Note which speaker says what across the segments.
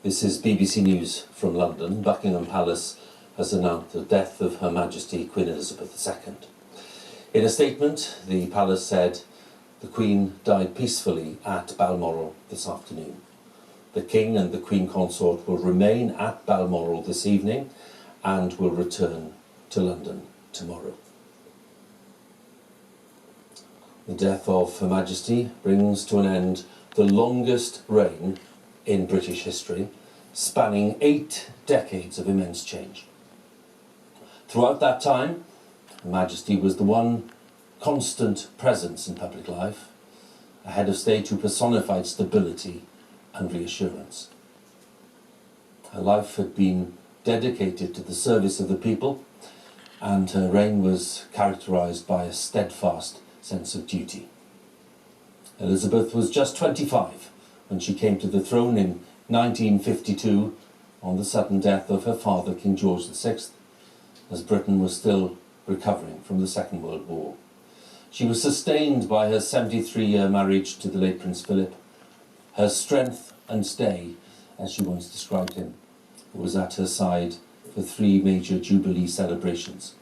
Speaker 1: This is BBC News from London. Buckingham Palace has announced the death of Her Majesty Queen Elizabeth II. In a statement, the palace said the Queen died peacefully at Balmoral this afternoon. The King and the Queen Consort will remain at Balmoral this evening and will return to London tomorrow. The death of Her Majesty brings to an end the longest reign in British history, spanning 8 decades of immense change. Throughout that time, Her Majesty was the one constant presence in public life, a head of state who personified stability and reassurance. Her life had been dedicated to the service of the people, and her reign was characterised by a steadfast sense of duty. Elizabeth was just 25 when she came to the throne in 1952 on the sudden death of her father, King George VI, as Britain was still recovering from the Second World War. She was sustained by her 73-year marriage to the late Prince Philip, her strength and stay, as she once described him, who was at her side for 3 major Jubilee celebrations.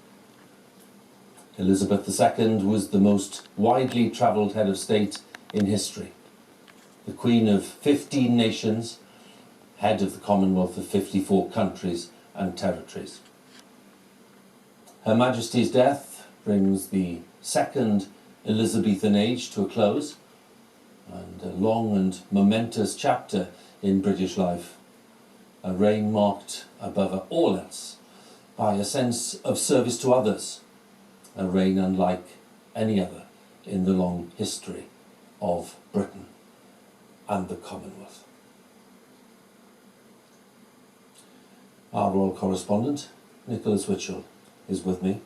Speaker 1: Elizabeth II was the most widely travelled head of state in history, the Queen of 15 nations, head of the Commonwealth of 54 countries and territories. Her Majesty's death brings the second Elizabethan age to a close, and a long and momentous chapter in British life, a reign marked above all else by a sense of service to others, a reign unlike any other in the long history of Britain and the Commonwealth. Our royal correspondent, Nicholas Witchell, is with me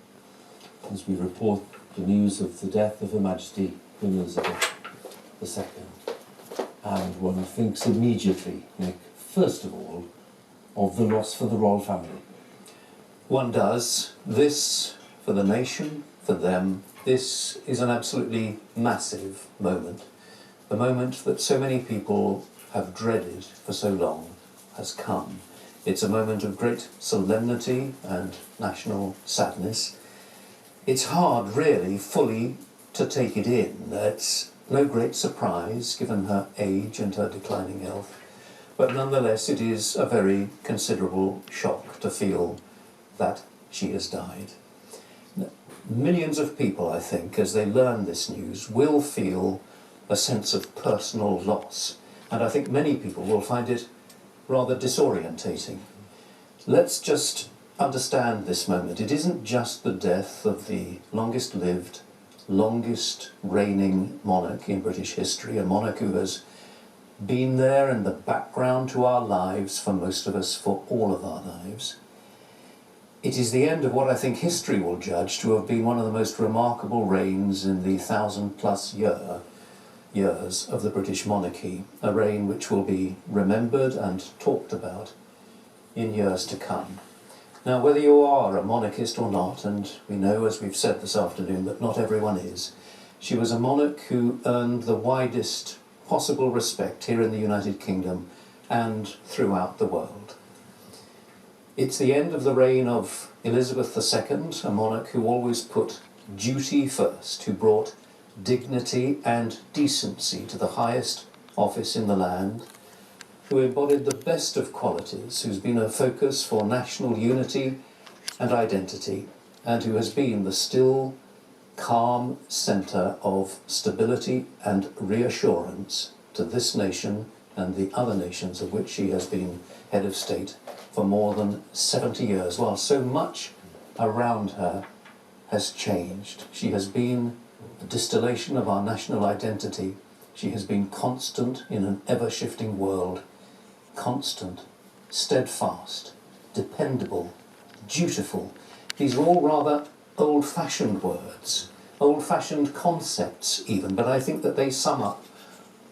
Speaker 1: as we report the news of the death of Her Majesty Queen Elizabeth II. And one thinks immediately, Nick, first of all, of the loss for the royal family.
Speaker 2: One does. This, for the nation, for them, this is an absolutely massive moment. The moment that so many people have dreaded for so long has come. It's a moment of great solemnity and national sadness. It's hard, really, fully to take it in. It's no great surprise, given her age and her declining health. But nonetheless, it is a very considerable shock to feel that she has died. Millions of people, I think, as they learn this news, will feel a sense of personal loss. And I think many people will find it rather disorientating. Let's just understand this moment. It isn't just the death of the longest lived, longest reigning monarch in British history, a monarch who has been there in the background to our lives for most of us, for all of our lives. It is the end of what I think history will judge to have been one of the most remarkable reigns in the 1,000-plus years of the British monarchy, a reign which will be remembered and talked about in years to come. Now, whether you are a monarchist or not, and we know, as we've said this afternoon, that not everyone is, she was a monarch who earned the widest possible respect here in the United Kingdom and throughout the world. It's the end of the reign of Elizabeth II, a monarch who always put duty first, who brought dignity and decency to the highest office in the land, who embodied the best of qualities, who's been a focus for national unity and identity, and who has been the still, calm centre of stability and reassurance to this nation and the other nations of which she has been head of state for more than 70 years, while so much around her has changed. She has been the distillation of our national identity. She has been constant in an ever-shifting world, constant, steadfast, dependable, dutiful. These are all rather old-fashioned words, old-fashioned concepts even, but I think that they sum up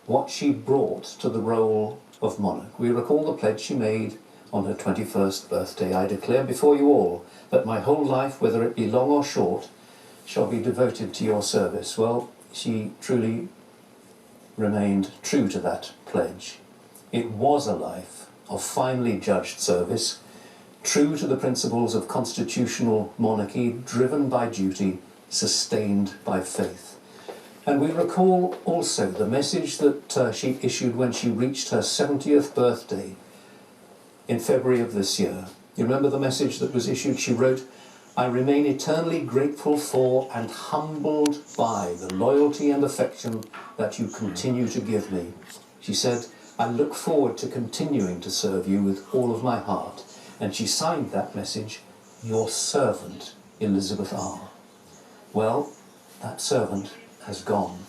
Speaker 2: what she brought to the role of monarch. We recall the pledge she made on her 21st birthday. I declare before you all that my whole life, whether it be long or short, shall be devoted to your service. Well, she truly remained true to that pledge. It was a life of finely judged service, true to the principles of constitutional monarchy, driven by duty, sustained by faith. And we recall also the message that she issued when she reached her 70th birthday in February of this year. You remember the message that was issued? She wrote, "I remain eternally grateful for and humbled by the loyalty and affection that you continue to give me." She said, "I look forward to continuing to serve you with all of my heart." And she signed that message, "Your servant, Elizabeth R." Well, that servant has gone.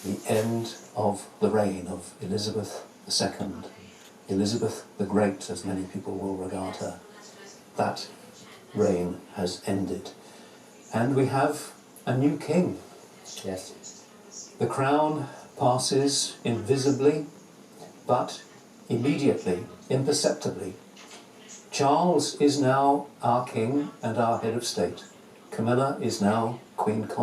Speaker 2: The end of the reign of Elizabeth II. Elizabeth the Great, as many people will regard her. That reign has ended. And we have a new king.
Speaker 1: Yes.
Speaker 2: The crown passes invisibly, but immediately, imperceptibly. Charles is now our king and our head of state. Camilla is now Queen Consort.